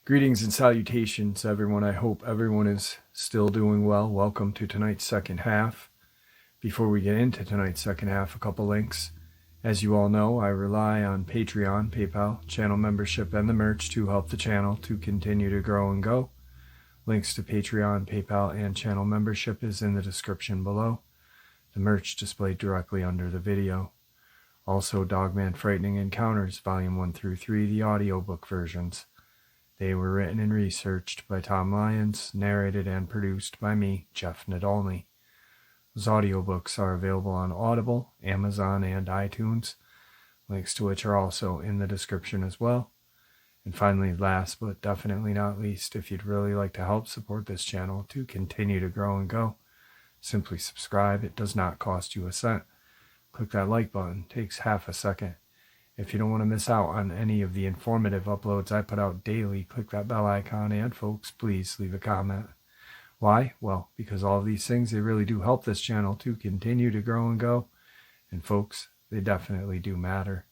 Greetings and salutations, everyone. I hope everyone is still doing well. Welcome to tonight's second half. Before we get into tonight's second half, a couple links. As you all know, I rely on Patreon, PayPal, channel membership, and the merch to help the channel to continue to grow and go. Links to Patreon, PayPal, and channel membership is in the description below. The merch displayed directly under the video. Also, Dogman Frightening Encounters, Volume 1 through 3, the audiobook versions. They were written and researched by Tom Lyons, narrated and produced by me, Jeff Nadolny. Those audiobooks are available on Audible, Amazon, and iTunes, links to which are also in the description as well. And finally, last but definitely not least, if you'd really like to help support this channel to continue to grow and go, simply subscribe. It does not cost you a cent. Click that like button. It takes half a second. If you don't want to miss out on any of the informative uploads I put out daily, click that bell icon, and folks, please leave a comment. Why? Well, because all of these things, they really do help this channel to continue to grow and go. And folks, they definitely do matter.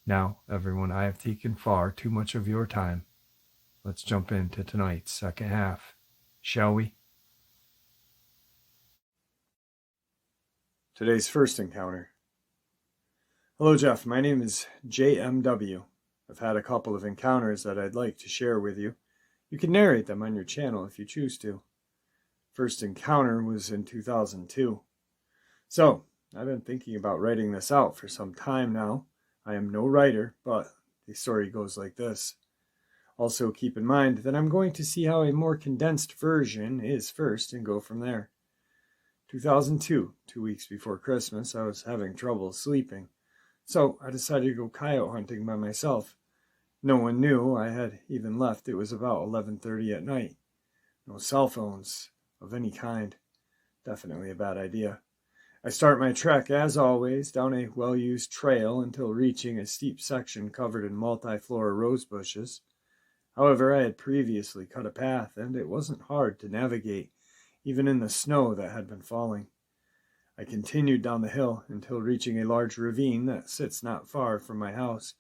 Now, everyone, I have taken far too much of your time. Let's jump into tonight's second half, shall we? Today's first encounter. Hello, Jeff. My name is JMW. I've had a couple of encounters that I'd like to share with you. You can narrate them on your channel if you choose to. First encounter was in 2002. So, I've been thinking about writing this out for some time now. I am no writer, but the story goes like this. Also, keep in mind that I'm going to see how a more condensed version is first and go from there. 2002, 2 weeks before Christmas, I was having trouble sleeping. So I decided to go coyote hunting by myself. No one knew I had even left. It was about 11:30 at night. No cell phones of any kind. Definitely a bad idea. I start my trek, as always, down a well-used trail until reaching a steep section covered in multiflora rose bushes. However, I had previously cut a path, and it wasn't hard to navigate, even in the snow that had been falling. I continued down the hill until reaching a large ravine that sits not far from my house.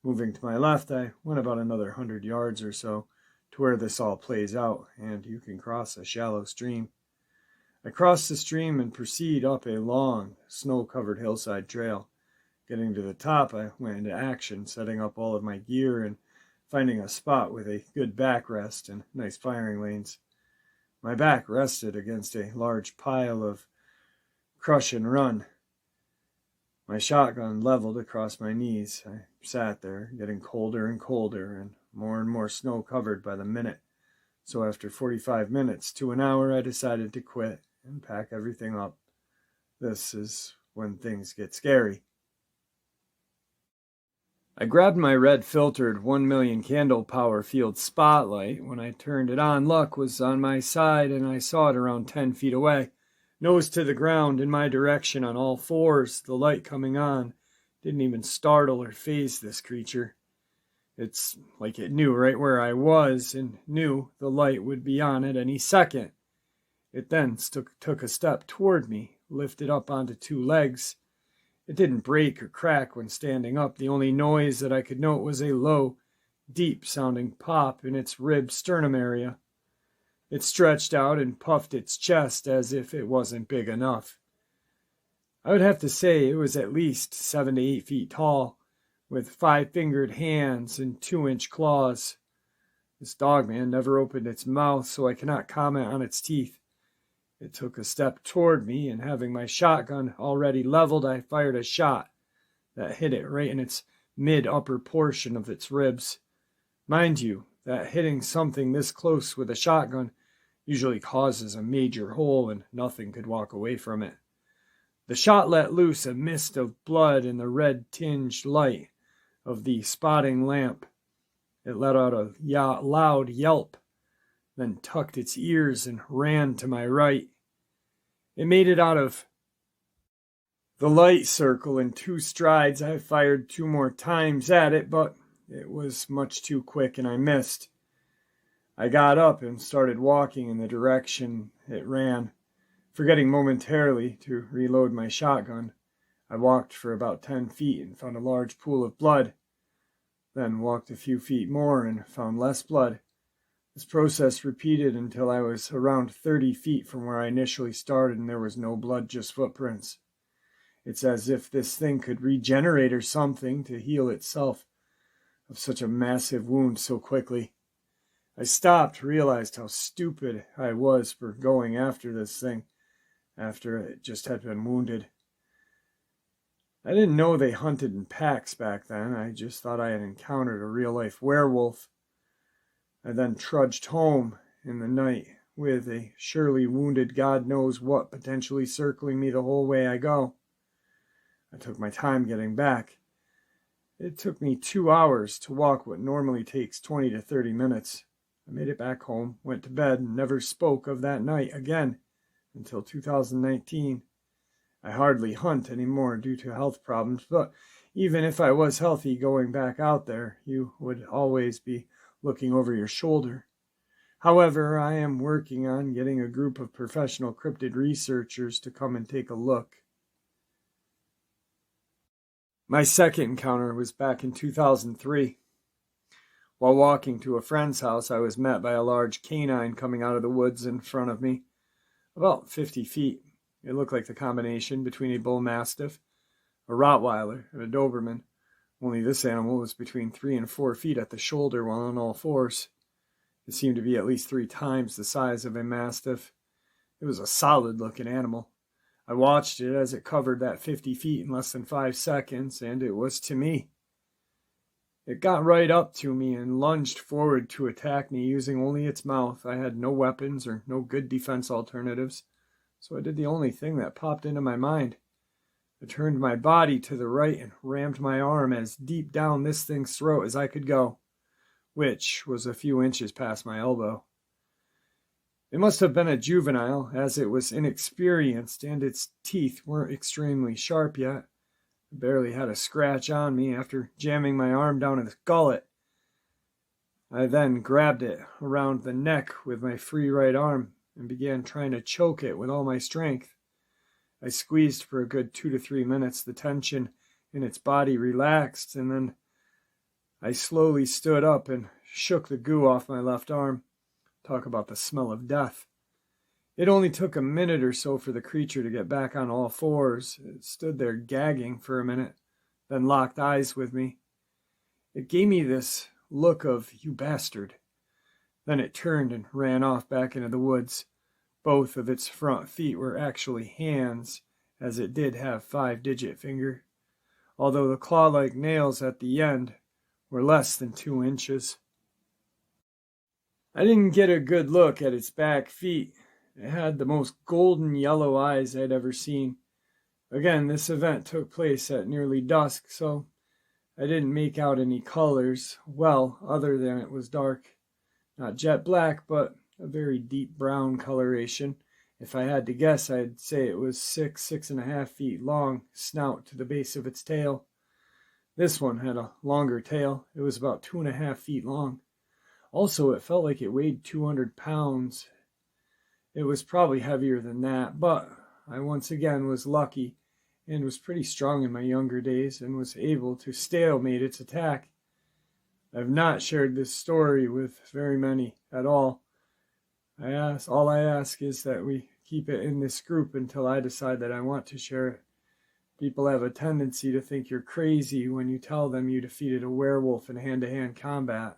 Moving to my left, I went about another 100 yards or so to where this all plays out, and you can cross a shallow stream. I crossed the stream and proceed up a long, snow-covered hillside trail. Getting to the top, I went into action, setting up all of my gear and finding a spot with a good backrest and nice firing lanes. My back rested against a large pile of crush and run. My shotgun leveled across my knees. I sat there, getting colder and colder, and more snow covered by the minute. So after 45 minutes to an hour, I decided to quit and pack everything up. This is when things get scary. I grabbed my red filtered 1,000,000 candle power field spotlight. When I turned it on, luck was on my side, and I saw it around 10 feet away. Nose to the ground in my direction on all fours, the light coming on didn't even startle or faze this creature. It's like it knew right where I was and knew the light would be on at any second. It then took a step toward me, lifted up onto two legs. It didn't break or crack when standing up. The only noise that I could note was a low, deep-sounding pop in its rib sternum area. It stretched out and puffed its chest as if it wasn't big enough. I would have to say it was at least 7 to 8 feet tall, with 5-fingered hands and 2-inch claws. This Dogman never opened its mouth, so I cannot comment on its teeth. It took a step toward me, and having my shotgun already leveled, I fired a shot that hit it right in its mid-upper portion of its ribs. Mind you, that hitting something this close with a shotgun usually causes a major hole and nothing could walk away from it. The shot let loose a mist of blood in the red-tinged light of the spotting lamp. It let out a loud yelp, then tucked its ears and ran to my right. It made it out of the light circle in 2 strides. I fired 2 more times at it, but it was much too quick and I missed. I got up and started walking in the direction it ran. Forgetting momentarily to reload my shotgun, I walked for about 10 feet and found a large pool of blood, then walked a few feet more and found less blood. This process repeated until I was around 30 feet from where I initially started and there was no blood, just footprints. It's as if this thing could regenerate or something to heal itself of such a massive wound so quickly. I stopped, realized how stupid I was for going after this thing after it just had been wounded. I didn't know they hunted in packs back then. I just thought I had encountered a real-life werewolf. I then trudged home in the night with a surely wounded God knows what potentially circling me the whole way I go. I took my time getting back. It took me 2 hours to walk what normally takes 20 to 30 minutes. I made it back home, went to bed, and never spoke of that night again until 2019. I hardly hunt anymore due to health problems, but even if I was healthy going back out there, you would always be looking over your shoulder. However, I am working on getting a group of professional cryptid researchers to come and take a look. My second encounter was back in 2003. While walking to a friend's house, I was met by a large canine coming out of the woods in front of me, about 50 feet. It looked like the combination between a bull mastiff, a Rottweiler, and a Doberman, only this animal was between 3 and 4 feet at the shoulder while on all fours. It seemed to be at least 3 times the size of a mastiff. It was a solid-looking animal. I watched it as it covered that 50 feet in less than 5 seconds, and it was to me. It got right up to me and lunged forward to attack me using only its mouth. I had no weapons or no good defense alternatives, so I did the only thing that popped into my mind. I turned my body to the right and rammed my arm as deep down this thing's throat as I could go, which was a few inches past my elbow. It must have been a juvenile, as it was inexperienced and its teeth weren't extremely sharp yet. I barely had a scratch on me after jamming my arm down its gullet. I then grabbed it around the neck with my free right arm and began trying to choke it with all my strength. I squeezed for a good 2 to 3 minutes. The tension in its body relaxed, and then I slowly stood up and shook the goo off my left arm. Talk about the smell of death. It only took a minute or so for the creature to get back on all fours. It stood there gagging for a minute, then locked eyes with me. It gave me this look of, "You bastard." Then it turned and ran off back into the woods. Both of its front feet were actually hands, as it did have 5-digit finger, although the claw-like nails at the end were less than 2 inches. I didn't get a good look at its back feet. It had the most golden yellow eyes I'd ever seen. Again, this event took place at nearly dusk, so I didn't make out any colors well, other than it was dark. Not jet black, but a very deep brown coloration. If I had to guess, I'd say it was 6.5 feet long, snout to the base of its tail. This one had a longer tail. It was about 2.5 feet long. Also, it felt like it weighed 200 pounds. It was probably heavier than that, but I once again was lucky and was pretty strong in my younger days and was able to stalemate its attack. I've not shared this story with very many at all. All I ask is that we keep it in this group until I decide that I want to share it. People have a tendency to think you're crazy when you tell them you defeated a werewolf in hand-to-hand combat.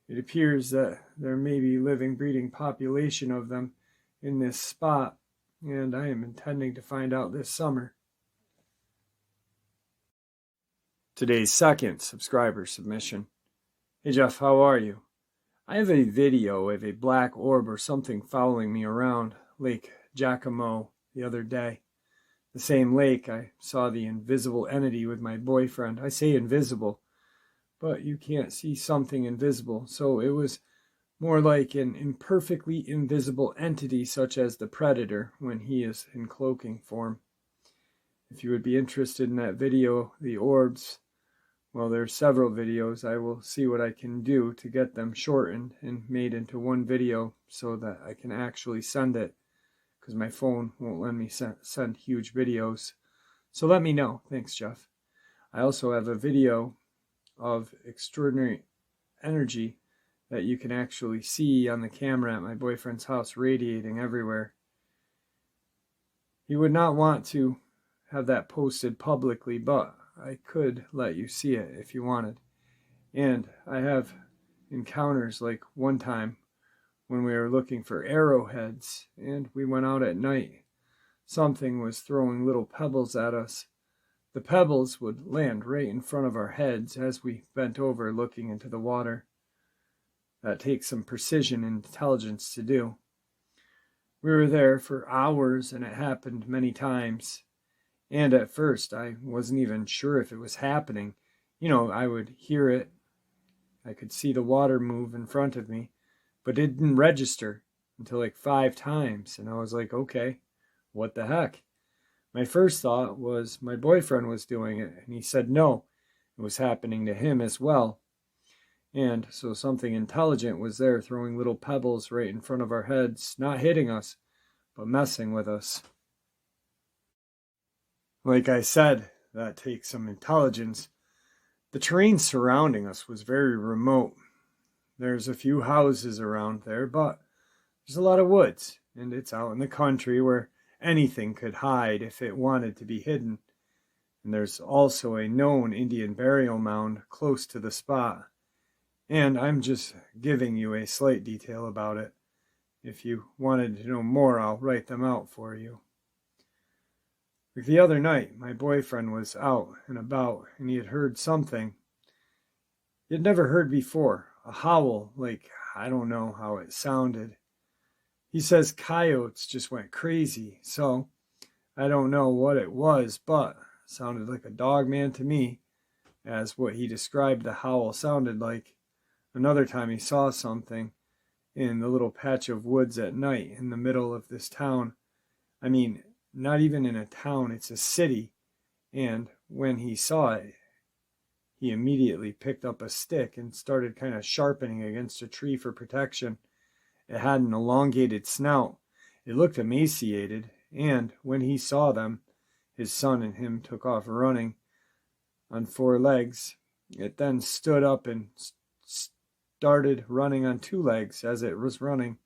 It appears that there may be living, breeding population of them in this spot, and I am intending to find out this summer. Today's second subscriber submission. Hey Jeff, how are you? I have a video of a black orb or something following me around Lake Giacomo the other day. The same lake I saw the invisible entity with my boyfriend. I say invisible, but you can't see something invisible, so it was more like an imperfectly invisible entity such as the predator when he is in cloaking form. If you would be interested in that video, the orbs, well, there are several videos. I will see what I can do to get them shortened and made into one video so that I can actually send it, because my phone won't let me send huge videos. So let me know. Thanks, Jeff. I also have a video of extraordinary energy that you can actually see on the camera at my boyfriend's house radiating everywhere. He would not want to have that posted publicly, but I could let you see it if you wanted. And I have encounters like one time when we were looking for arrowheads and we went out at night. Something was throwing little pebbles at us. The pebbles would land right in front of our heads as we bent over looking into the water. That takes some precision and intelligence to do. We were there for hours and it happened many times. And at first I wasn't even sure if it was happening. I would hear it. I could see the water move in front of me, but it didn't register until like 5 times. And I was like, okay, what the heck? My first thought was my boyfriend was doing it. And he said no, it was happening to him as well. And so something intelligent was there throwing little pebbles right in front of our heads, not hitting us, but messing with us. Like I said, that takes some intelligence. The terrain surrounding us was very remote. There's a few houses around there, but there's a lot of woods, and it's out in the country where anything could hide if it wanted to be hidden. And there's also a known Indian burial mound close to the spot. And I'm just giving you a slight detail about it. If you wanted to know more, I'll write them out for you. Like the other night, my boyfriend was out and about, and he had heard something he had never heard before. A howl, like, I don't know how it sounded. He says coyotes just went crazy, so I don't know what it was, but it sounded like a Dogman to me, as what he described the howl sounded like. Another time he saw something in the little patch of woods at night in the middle of this town. I mean, not even in a town, it's a city. And when he saw it, he immediately picked up a stick and started kind of sharpening against a tree for protection. It had an elongated snout. It looked emaciated, and when he saw them, his son and him took off running on 4 legs. It then stood up and started running on 2 legs as it was running.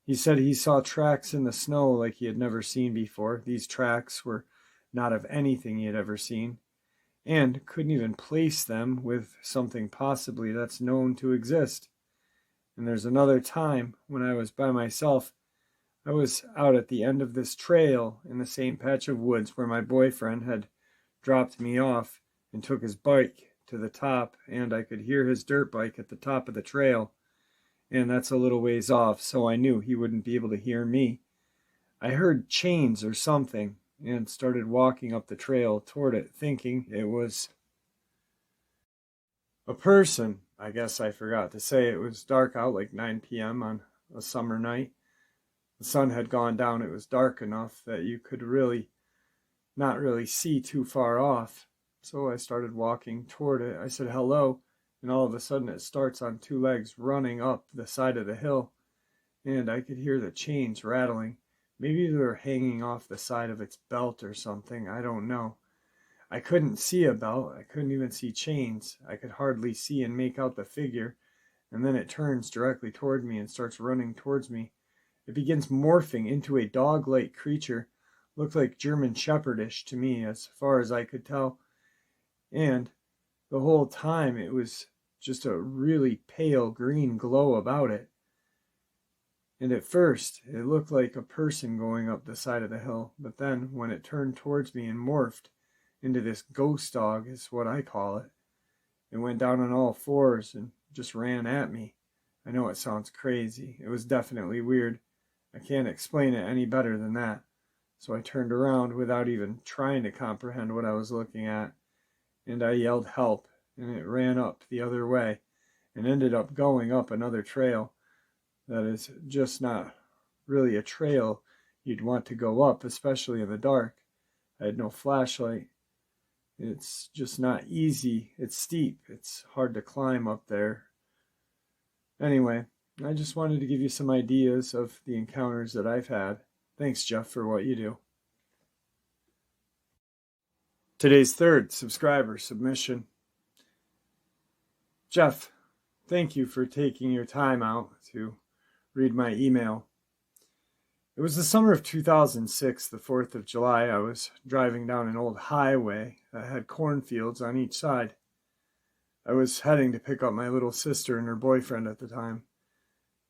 He said he saw tracks in the snow like he had never seen before. These tracks were not of anything he had ever seen, and couldn't even place them with something possibly that's known to exist. And there's another time when I was by myself. I was out at the end of this trail in the same patch of woods where my boyfriend had dropped me off and took his bike to the top, and I could hear his dirt bike at the top of the trail. And that's a little ways off, so I knew he wouldn't be able to hear me. I heard chains or something and started walking up the trail toward it, thinking it was a person. I guess I forgot to say it was dark out, like 9 p.m. on a summer night. The sun had gone down. It was dark enough that you could not really see too far off. So I started walking toward it. I said hello, and all of a sudden it starts on 2 legs running up the side of the hill, and I could hear the chains rattling. Maybe they were hanging off the side of its belt or something. I don't know. I couldn't see a belt. I couldn't even see chains. I could hardly see and make out the figure, and then it turns directly toward me and starts running towards me. It begins morphing into a dog-like creature. Looked like German Shepherdish to me, as far as I could tell. And the whole time it was just a really pale green glow about it. And at first it looked like a person going up the side of the hill, but then when it turned towards me and morphed into this ghost dog, is what I call it, it went down on all 4s and just ran at me. I know it sounds crazy. It was definitely weird. I can't explain it any better than that. So I turned around without even trying to comprehend what I was looking at, and I yelled help, and it ran up the other way and ended up going up another trail that is just not really a trail you'd want to go up, especially in the dark. I had no flashlight. It's just not easy. It's steep. It's hard to climb up there. Anyway, I just wanted to give you some ideas of the encounters that I've had. Thanks, Jeff, for what you do. Today's third subscriber submission. Jeff, thank you for taking your time out to read my email. It was the summer of 2006, the 4th of July. I was driving down an old highway that had cornfields on each side. I was heading to pick up my little sister and her boyfriend at the time.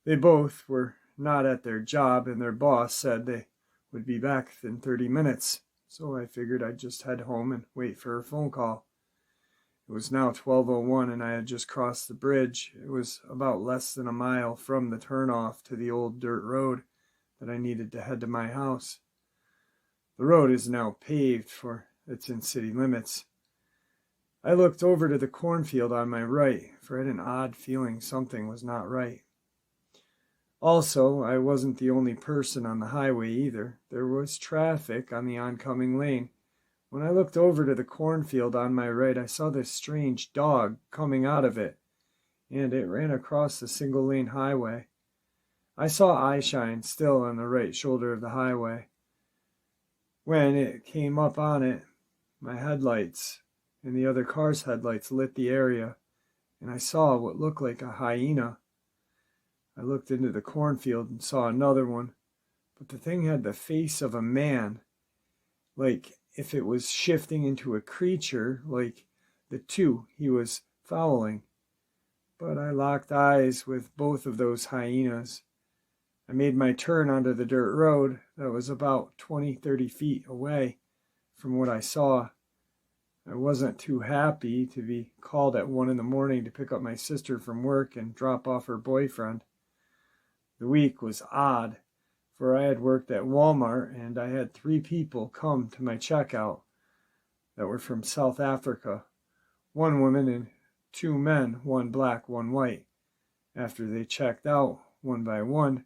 They both were not at their job, and their boss said they would be back in 30 minutes, so I figured I'd just head home and wait for her phone call. It was now 12:01, and I had just crossed the bridge. It was about less than a mile from the turnoff to the old dirt road that I needed to head to my house. The road is now paved, for it's in city limits. I looked over to the cornfield on my right, for I had an odd feeling something was not right. Also, I wasn't the only person on the highway either. There was traffic on the oncoming lane. When I looked over to the cornfield on my right, I saw this strange dog coming out of it, and it ran across the single-lane highway. I saw eyeshine still on the right shoulder of the highway. When it came up on it, my headlights and the other car's headlights lit the area, and I saw what looked like a hyena. I looked into the cornfield and saw another one, but the thing had the face of a man, like if it was shifting into a creature, like the two he was following. But I locked eyes with both of those hyenas. I made my turn onto the dirt road that was about 20-30 feet away from what I saw. I wasn't too happy to be called at 1 a.m. to pick up my sister from work and drop off her boyfriend. The week was odd, for I had worked at Walmart and I had 3 people come to my checkout that were from South Africa. 1 woman and 2 men, 1 black, 1 white. After they checked out, one by one,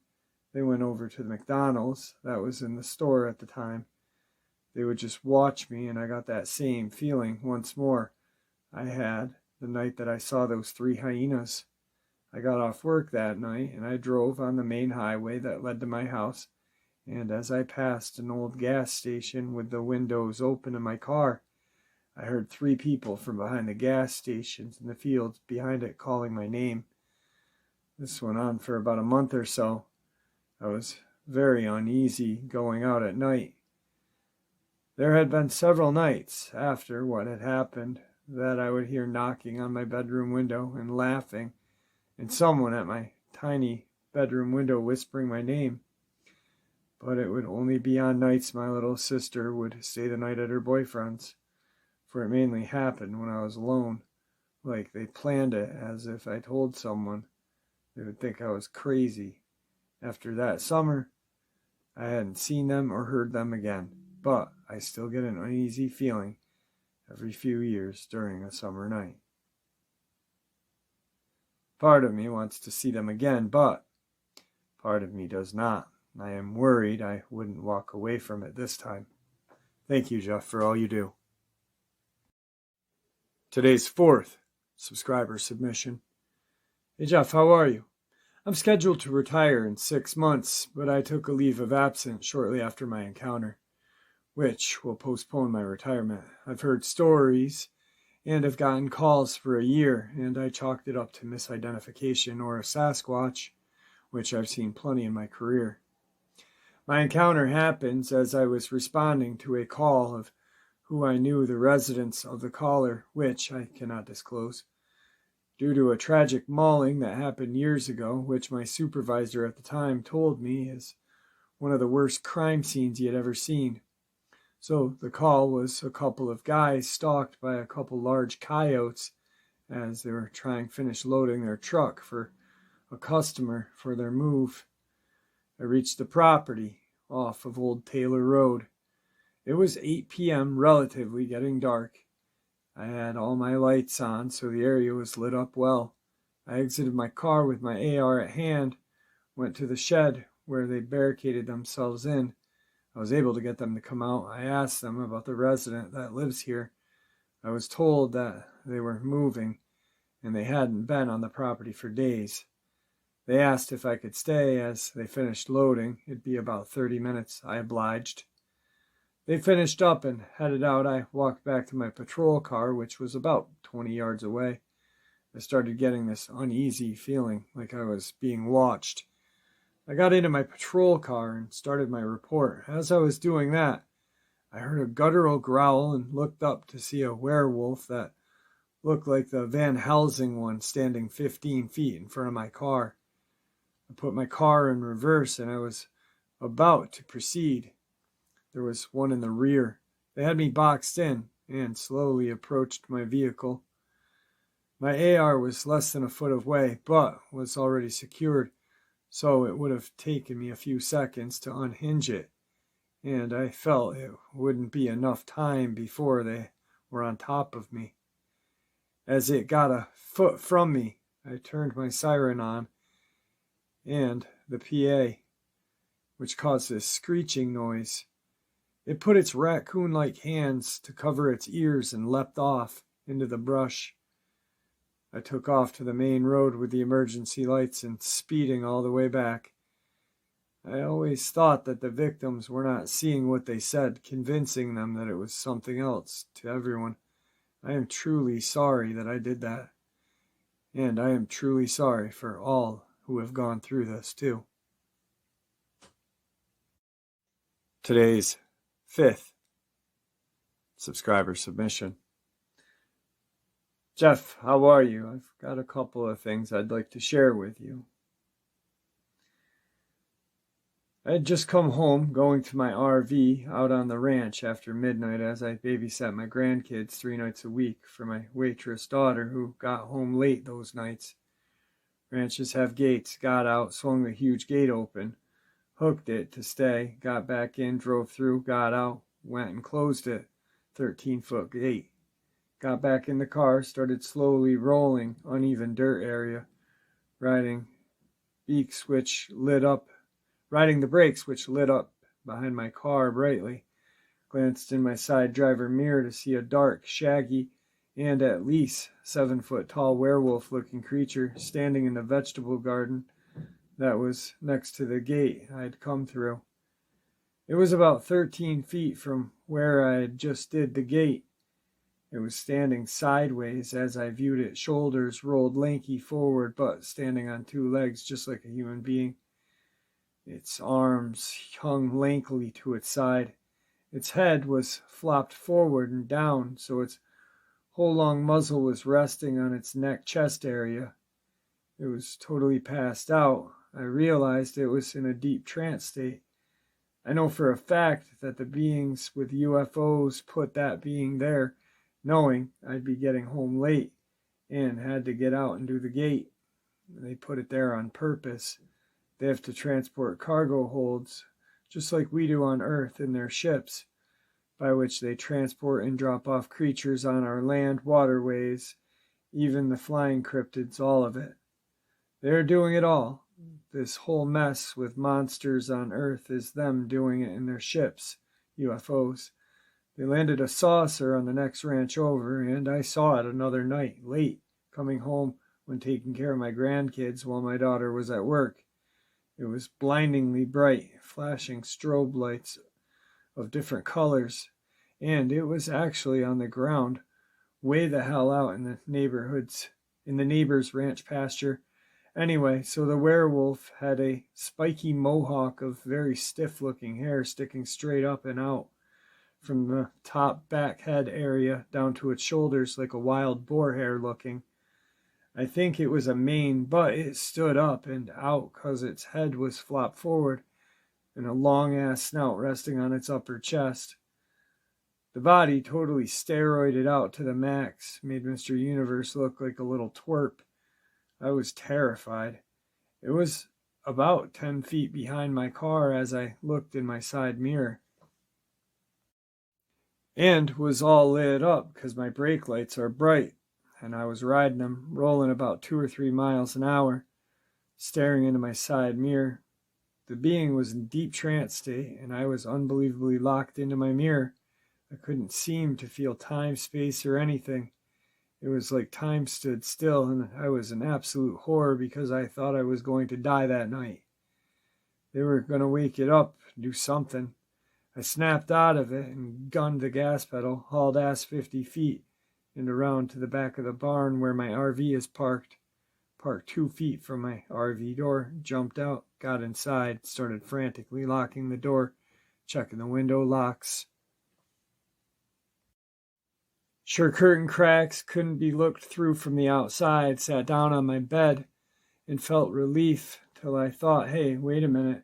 they went over to the McDonald's that was in the store at the time. They would just watch me, and I got that same feeling once more I had the night that I saw those 3 hyenas. I got off work that night, and I drove on the main highway that led to my house, and as I passed an old gas station with the windows open in my car, I heard 3 people from behind the gas stations in the fields behind it calling my name. This went on for about a month or so. I was very uneasy going out at night. There had been several nights after what had happened that I would hear knocking on my bedroom window and laughing, and someone at my tiny bedroom window whispering my name. But it would only be on nights my little sister would stay the night at her boyfriend's, for it mainly happened when I was alone. Like they planned it, as if I told someone, they would think I was crazy. After that summer, I hadn't seen them or heard them again, but I still get an uneasy feeling every few years during a summer night. Part of me wants to see them again, but part of me does not. I am worried I wouldn't walk away from it this time. Thank you, Jeff, for all you do. Today's 4th subscriber submission. Hey, Jeff, how are you? I'm scheduled to retire in 6 months, but I took a leave of absence shortly after my encounter, which will postpone my retirement. I've heard stories and have gotten calls for a year, and I chalked it up to misidentification or a Sasquatch, which I've seen plenty in my career. My encounter happens as I was responding to a call of who I knew the residence of the caller, which I cannot disclose, due to a tragic mauling that happened years ago, which my supervisor at the time told me is one of the worst crime scenes he had ever seen. So the call was a couple of guys stalked by a couple large coyotes as they were trying to finish loading their truck for a customer for their move. I reached the property off of Old Taylor Road. It was 8 p.m., relatively getting dark. I had all my lights on, so the area was lit up well. I exited my car with my AR at hand, went to the shed where they barricaded themselves in. I was able to get them to come out. I asked them about the resident that lives here. I was told that they were moving, and they hadn't been on the property for days. They asked if I could stay as they finished loading. It'd be about 30 minutes. I obliged. They finished up and headed out. I walked back to my patrol car, which was about 20 yards away. I started getting this uneasy feeling like I was being watched. I got into my patrol car and started my report. As I was doing that, I heard a guttural growl and looked up to see a werewolf that looked like the Van Helsing one standing 15 feet in front of my car. I put my car in reverse and I was about to proceed. There was one in the rear. They had me boxed in and slowly approached my vehicle. My AR was less than a foot away, but was already secured, so it would have taken me a few seconds to unhinge it, and I felt it wouldn't be enough time before they were on top of me. As it got a foot from me, I turned my siren on, and the PA, which caused this screeching noise. It put its raccoon-like hands to cover its ears and leapt off into the brush. I took off to the main road with the emergency lights and speeding all the way back. I always thought that the victims were not seeing what they said, convincing them that it was something else to everyone. I am truly sorry that I did that. And I am truly sorry for all who have gone through this too. Today's 5th subscriber submission. Jeff, how are you? I've got a couple of things I'd like to share with you. I had just come home going to my RV out on the ranch after midnight as I babysat my grandkids 3 nights a week for my waitress daughter who got home late those nights. Ranches have gates. Got out, swung the huge gate open, hooked it to stay, got back in, drove through, got out, went and closed it. 13-foot gate. Got back in the car, started slowly rolling uneven dirt area, riding the brakes which lit up behind my car brightly. Glanced in my side driver mirror to see a dark, shaggy, and at least 7-foot tall werewolf-looking creature standing in the vegetable garden that was next to the gate I'd come through. It was about 13 feet from where I had just did the gate. It was standing sideways as I viewed it, shoulders rolled lanky forward, but standing on 2 legs just like a human being. Its arms hung lankily to its side. Its head was flopped forward and down, so its whole long muzzle was resting on its neck-chest area. It was totally passed out. I realized it was in a deep trance state. I know for a fact that the beings with UFOs put that being there, knowing I'd be getting home late and had to get out and do the gate. They put it there on purpose. They have to transport cargo holds, just like we do on Earth in their ships, by which they transport and drop off creatures on our land waterways, even the flying cryptids, all of it. They're doing it all. This whole mess with monsters on Earth is them doing it in their ships, UFOs. They landed a saucer on the next ranch over, and I saw it another night, late, coming home when taking care of my grandkids while my daughter was at work. It was blindingly bright, flashing strobe lights of different colors, and it was actually on the ground, way the hell out in the neighbor's ranch pasture. Anyway, so the werewolf had a spiky mohawk of very stiff-looking hair sticking straight up and out from the top back head area down to its shoulders like a wild boar hair looking. I think it was a mane, but it stood up and out because its head was flopped forward and a long-ass snout resting on its upper chest. The body, totally steroided out to the max, made Mr. Universe look like a little twerp. I was terrified. It was about 10 feet behind my car as I looked in my side mirror, and was all lit up because my brake lights are bright, and I was riding them, rolling about 2 or 3 miles an hour, staring into my side mirror. The being was in deep trance state, and I was unbelievably locked into my mirror. I couldn't seem to feel time, space, or anything. It was like time stood still, and I was in absolute horror because I thought I was going to die that night. They were going to wake it up, do something. I snapped out of it and gunned the gas pedal, hauled ass 50 feet and around to the back of the barn where my RV is parked 2 feet from my RV door, jumped out, got inside, started frantically locking the door, checking the window locks. Sure, curtain cracks couldn't be looked through from the outside, sat down on my bed and felt relief till I thought, hey, wait a minute,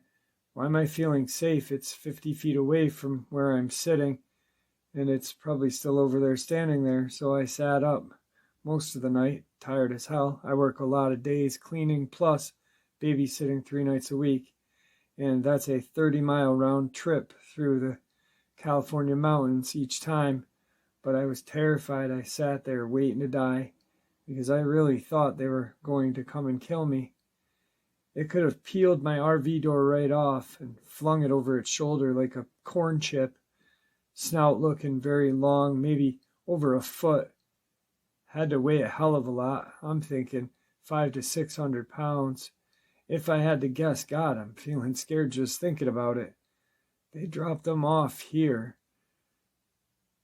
why am I feeling safe? It's 50 feet away from where I'm sitting, and it's probably still over there standing there. So I sat up most of the night, tired as hell. I work a lot of days cleaning plus babysitting 3 nights a week, and that's a 30-mile round trip through the California mountains each time. But I was terrified. I sat there waiting to die because I really thought they were going to come and kill me. It could have peeled my RV door right off and flung it over its shoulder like a corn chip, snout looking very long, maybe over a foot. Had to weigh a hell of a lot. I'm thinking 500 to 600 pounds. If I had to guess, God, I'm feeling scared just thinking about it. They dropped them off here.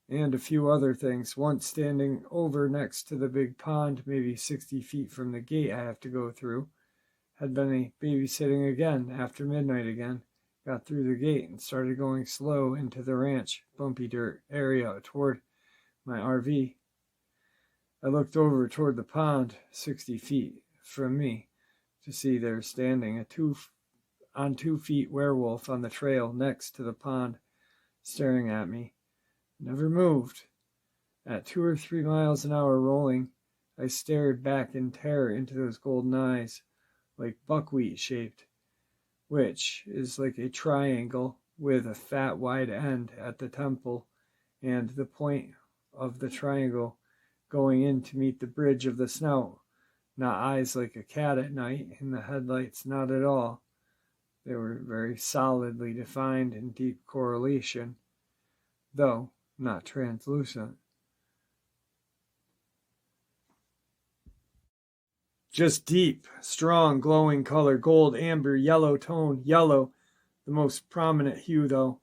And a few other things. Once standing over next to the big pond, maybe 60 feet from the gate I have to go through. Had been a babysitting again after midnight again. Got through the gate and started going slow into the ranch, bumpy dirt area toward my RV. I looked over toward the pond, 60 feet from me, to see there standing a 2 feet werewolf on the trail next to the pond, staring at me. Never moved. At 2 or 3 miles an hour rolling, I stared back in terror into those golden eyes, like buckwheat shaped, which is like a triangle with a fat wide end at the temple and the point of the triangle going in to meet the bridge of the snout. Not eyes like a cat at night in the headlights, not at all. They were very solidly defined in deep correlation, though not translucent. Just deep, strong, glowing color, gold, amber, yellow tone, yellow, the most prominent hue though.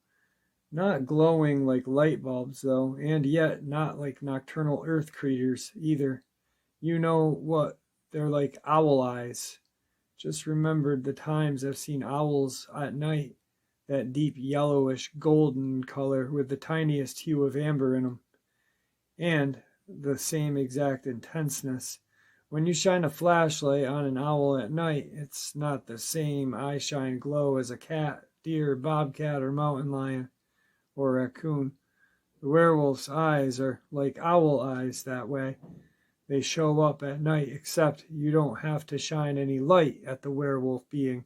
Not glowing like light bulbs though, and yet not like nocturnal earth craters either. You know what, they're like owl eyes. Just remembered the times I've seen owls at night. That deep yellowish golden color with the tiniest hue of amber in them. And the same exact intenseness. When you shine a flashlight on an owl at night, it's not the same eye-shine glow as a cat, deer, bobcat, or mountain lion, or raccoon. The werewolf's eyes are like owl eyes that way. They show up at night, except you don't have to shine any light at the werewolf being.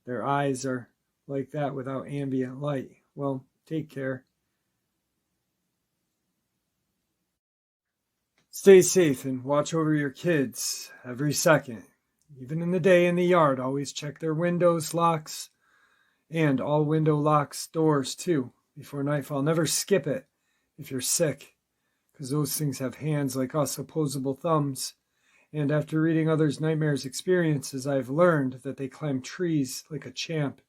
Their eyes are like that without ambient light. Well, take care. Stay safe and watch over your kids every second. Even in the day in the yard, always check their windows, locks, and all window locks, doors too, before nightfall. Never skip it if you're sick, because those things have hands like us, opposable thumbs. And after reading others' nightmares experiences, I've learned that they climb trees like a champ,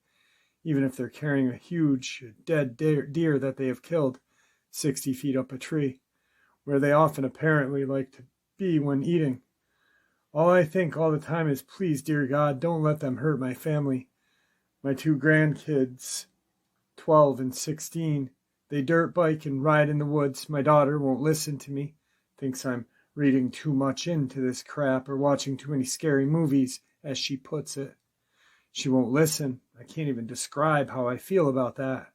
even if they're carrying a huge dead deer that they have killed 60 feet up a tree, where they often apparently like to be when eating. All I think all the time is, please, dear God, don't let them hurt my family. My 2 grandkids, 12 and 16, they dirt bike and ride in the woods. My daughter won't listen to me, thinks I'm reading too much into this crap or watching too many scary movies, as she puts it. She won't listen. I can't even describe how I feel about that.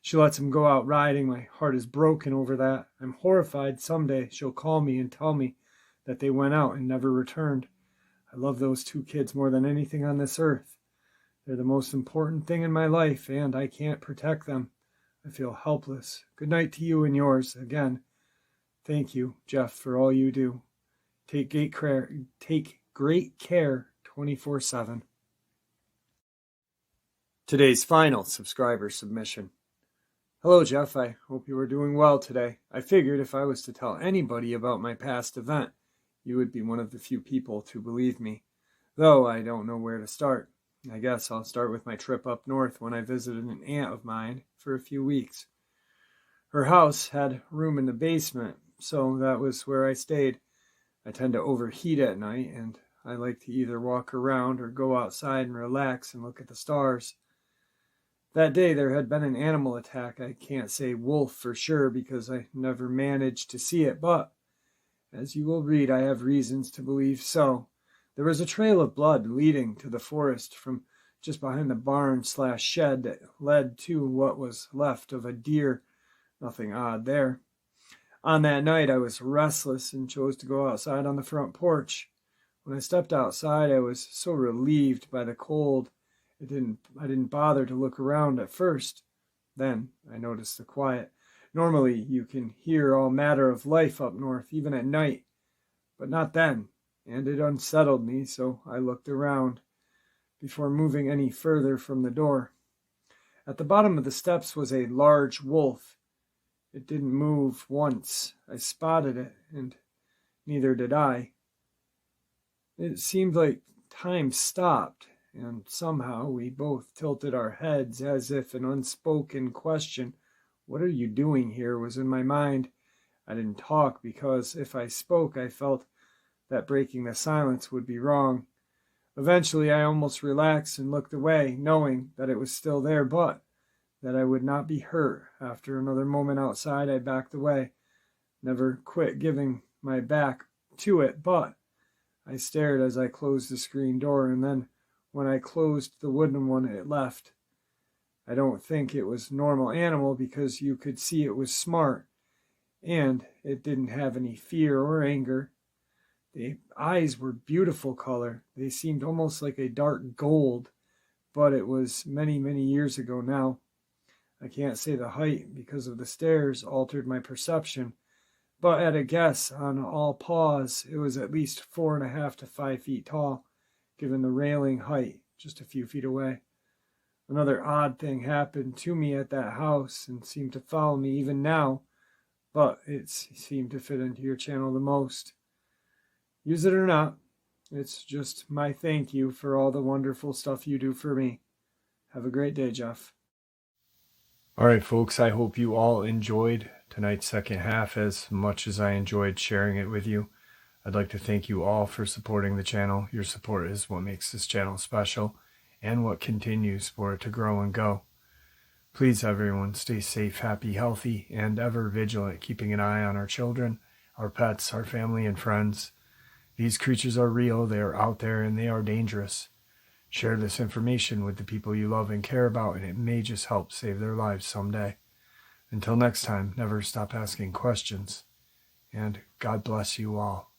She lets him go out riding. My heart is broken over that. I'm horrified someday she'll call me and tell me that they went out and never returned. I love those 2 kids more than anything on this earth. They're the most important thing in my life, and I can't protect them. I feel helpless. Good night to you and yours. Again, thank you, Jeff, for all you do. Take great care 24/7. Today's final subscriber submission. Hello, Jeff. I hope you are doing well today. I figured if I was to tell anybody about my past event, you would be one of the few people to believe me. Though I don't know where to start. I guess I'll start with my trip up north when I visited an aunt of mine for a few weeks. Her house had room in the basement, so that was where I stayed. I tend to overheat at night, and I like to either walk around or go outside and relax and look at the stars. That day there had been an animal attack. I can't say wolf for sure because I never managed to see it, but as you will read, I have reasons to believe so. There was a trail of blood leading to the forest from just behind the barn/shed that led to what was left of a deer. Nothing odd there. On that night, I was restless and chose to go outside on the front porch. When I stepped outside, I was so relieved by the cold. I didn't bother to look around at first. Then I noticed the quiet. Normally, you can hear all matter of life up north, even at night, but not then, and it unsettled me, so I looked around before moving any further from the door. At the bottom of the steps was a large wolf. It didn't move once. I spotted it, and neither did I. It seemed like time stopped, and somehow we both tilted our heads as if an unspoken question, "What are you doing here?" was in my mind. I didn't talk because if I spoke, I felt that breaking the silence would be wrong. Eventually, I almost relaxed and looked away, knowing that it was still there, but that I would not be hurt. After another moment outside, I backed away. Never quit giving my back to it, but I stared as I closed the screen door, and then when I closed the wooden one, it left. I don't think it was normal animal because you could see it was smart, and it didn't have any fear or anger. The eyes were beautiful color. They seemed almost like a dark gold, but it was many, many years ago now. I can't say the height because of the stairs altered my perception, but at a guess on all paws, it was at least 4.5 to 5 feet tall, given the railing height just a few feet away. Another odd thing happened to me at that house and seemed to follow me even now, but it seemed to fit into your channel the most. Use it or not, it's just my thank you for all the wonderful stuff you do for me. Have a great day, Jeff. All right, folks, I hope you all enjoyed tonight's second half as much as I enjoyed sharing it with you. I'd like to thank you all for supporting the channel. Your support is what makes this channel special and what continues for it to grow and go. Please, everyone, stay safe, happy, healthy, and ever vigilant, keeping an eye on our children, our pets, our family, and friends. These creatures are real, they are out there, and they are dangerous. Share this information with the people you love and care about, and it may just help save their lives someday. Until next time, never stop asking questions, and God bless you all.